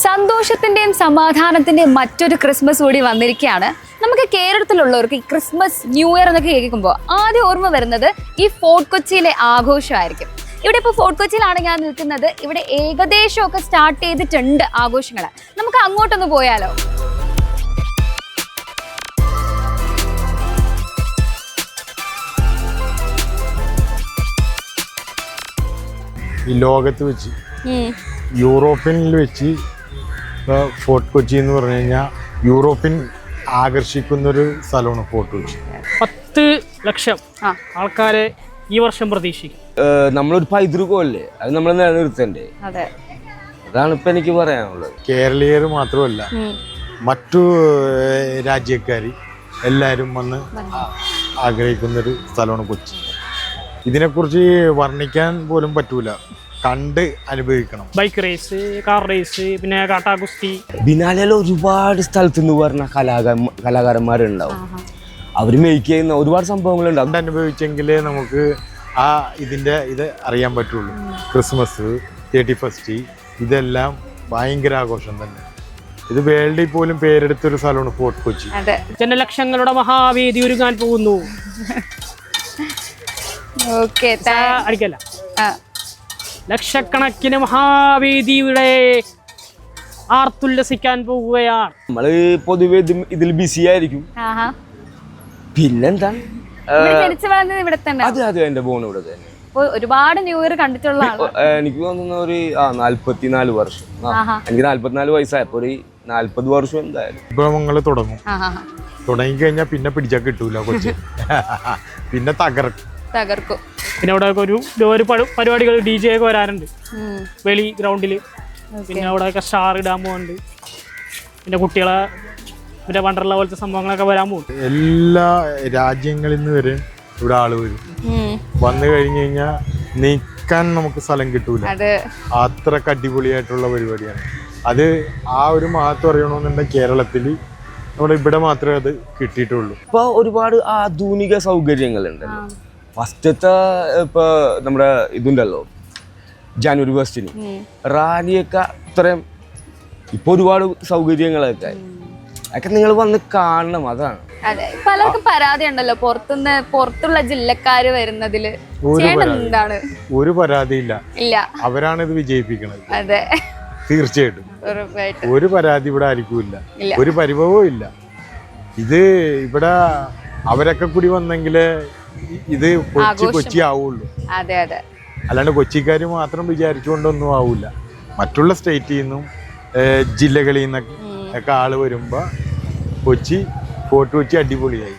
സന്തോഷത്തിന്റെയും സമാധാനത്തിന്റെയും മറ്റൊരു ക്രിസ്മസ് കൂടി വന്നിരിക്കുകയാണ്. നമുക്ക് കേരളത്തിലുള്ളവർക്ക് ഈ ക്രിസ്മസ് ന്യൂ ഇയർ എന്നൊക്കെ കേൾക്കുമ്പോൾ ആദ്യം ഓർമ്മ വരുന്നത് ഈ ഫോർട്ട് കൊച്ചിയിലെ ആഘോഷമായിരിക്കും. ഇവിടെ ഇപ്പോൾ ഫോർട്ട് കൊച്ചിയിലാണ് ഞാൻ നിൽക്കുന്നത്. ഇവിടെ ഏകദേശമൊക്കെ സ്റ്റാർട്ട് ചെയ്തിട്ടുണ്ട് ആഘോഷങ്ങൾ. നമുക്ക് അങ്ങോട്ടൊന്ന് പോയാലോ? ഈ ലോകത്ത് വെച്ച് യൂറോപ്പിനിൽ വെച്ച് ഫോർട്ട് കൊച്ചി എന്ന് പറഞ്ഞു കഴിഞ്ഞാൽ യൂറോപ്യൻ ആകർഷിക്കുന്നൊരു സ്ഥലമാണ് ഫോർട്ട് കൊച്ചി. 10 ലക്ഷം ആൾക്കാരെ ഈ വർഷം പ്രതീക്ഷിക്കും. നമ്മളൊരു പൈതൃകമല്ലേ, അത് നമ്മൾ നിലനിർത്തണ്ടേ? അതാണ് ഇപ്പൊ എനിക്ക് പറയാനുള്ളത്. കേരളീയർ മാത്രമല്ല, മറ്റു രാജ്യക്കാർ എല്ലാവരും വന്ന് ആഗ്രഹിക്കുന്നൊരു സ്ഥലമാണ് കൊച്ചി. ഇതിനെക്കുറിച്ച് വർണ്ണിക്കാൻ പോലും പറ്റൂല, കണ്ട് അനുഭവിക്കണം. ബൈക്ക് റേസ്, കാർ റേസ്, പിന്നെ കാട്ടാകുസ്തി. ബിനാലയിൽ ഒരുപാട് സ്ഥലത്ത് നിന്ന് പറഞ്ഞ കലാകാരന്മാരുണ്ടാവും. അവർ മേക്ക് ചെയ്യുന്ന ഒരുപാട് സംഭവങ്ങളുണ്ട്. അത് അനുഭവിച്ചെങ്കിലേ നമുക്ക് ഇത് അറിയാൻ പറ്റുള്ളൂ. ക്രിസ്മസ്, 31st ഇതെല്ലാം ഭയങ്കര ആഘോഷം തന്നെ. ഇത് വേൾഡിൽ പോലും പേരെടുത്തൊരു സ്ഥലമാണ് ഫോർട്ട് കൊച്ചി. ജനലക്ഷങ്ങളുടെ മഹാവേദി ഒരുങ്ങാൻ പോകുന്നു. അടിക്കല്ല, ലക്ഷക്കണക്കിന് മഹാവേദിയുടെ ആർത്തുല്ലസിക്കാൻ പോവുകയാണ്. നമ്മള് പൊതുവെ ഇതിൽ ബിസി ആയിരിക്കും. പിന്നെന്താ, അതെ എന്റെ ഫോൺ ഇവിടെ തന്നെ. ഒരുപാട് ന്യൂ ഇയർ കണ്ടിട്ടുള്ള എനിക്ക് തോന്നുന്ന ഒരു 44 വർഷം. എനിക്ക് 44 വയസ്സായപ്പോ ഒരു 40 വർഷം എന്തായാലും വിഭവങ്ങള് തുടങ്ങിക്കഴിഞ്ഞാൽ പിന്നെ പിടിച്ചാൽ കിട്ടൂല കൊച്ചി. പിന്നെ തകർക്കും. പിന്നെ അവിടെ ഒരു പരിപാടികൾ DJ ഒക്കെ വരാറുണ്ട് വെളി ഗ്രൗണ്ടിൽ. പിന്നെ അവിടെ സ്റ്റാർ ഇടാൻ പോകുന്നുണ്ട്. പിന്നെ കുട്ടികളെ പിന്നെ വണ്ടർല പോലത്തെ സംഭവങ്ങളൊക്കെ വരാൻ പോകും. എല്ലാ രാജ്യങ്ങളിൽ നിന്ന് വരെ ഇവിടെ ആള് വരും. വന്നു കഴിഞ്ഞു കഴിഞ്ഞാൽ നിൽക്കാൻ നമുക്ക് സ്ഥലം കിട്ടൂല. അത്ര അടിപൊളിയായിട്ടുള്ള പരിപാടിയാണ് അത്. ആ ഒരു മഹത്വം അറിയണമെന്നുണ്ടെങ്കിൽ കേരളത്തിൽ നമ്മുടെ ഇവിടെ മാത്രമേ അത് കിട്ടിയിട്ടുള്ളൂ. ഇപ്പൊ ഒരുപാട് ആധുനിക സൗകര്യങ്ങളുണ്ടല്ലോ. ഫസ്റ്റത്തെ ഇപ്പൊ നമ്മുടെ ഇതുണ്ടല്ലോ, ജനുവരി 1 റാലിയൊക്കെ അത്രയും ഇപ്പൊ ഒരുപാട് സൗകര്യങ്ങളൊക്കെ അതൊക്കെ നിങ്ങൾ വന്ന് കാണണം. അതാണ്. അതെ, പലർക്കും പരാതി ഉണ്ടല്ലോ പുറത്തുള്ള ജില്ലക്കാര് വരുന്നതില്. എന്താണ്? ഒരു പരാതിയില്ല, അവരാണ് ഇത് വിജയിപ്പിക്കുന്നത്. അതെ, തീർച്ചയായിട്ടും ഒരു പരാതി ഇവിടെ ആയിരിക്കില്ല, ഒരു പരിഭവവും ഇല്ല. ഇത് ഇവിടെ അവരൊക്കെ കൂടി വന്നെങ്കിലേ ഇത് കൊച്ചി ആവുള്ളൂ. അല്ലാണ്ട് കൊച്ചിക്കാർ മാത്രം വിചാരിച്ചുകൊണ്ടൊന്നും ആവൂല. മറ്റുള്ള സ്റ്റേറ്റിൽ നിന്നും ജില്ലകളിൽ നിന്നൊക്കെ ആള് വരുമ്പോ ഫോർട്ട് കൊച്ചി അടിപൊളിയായി.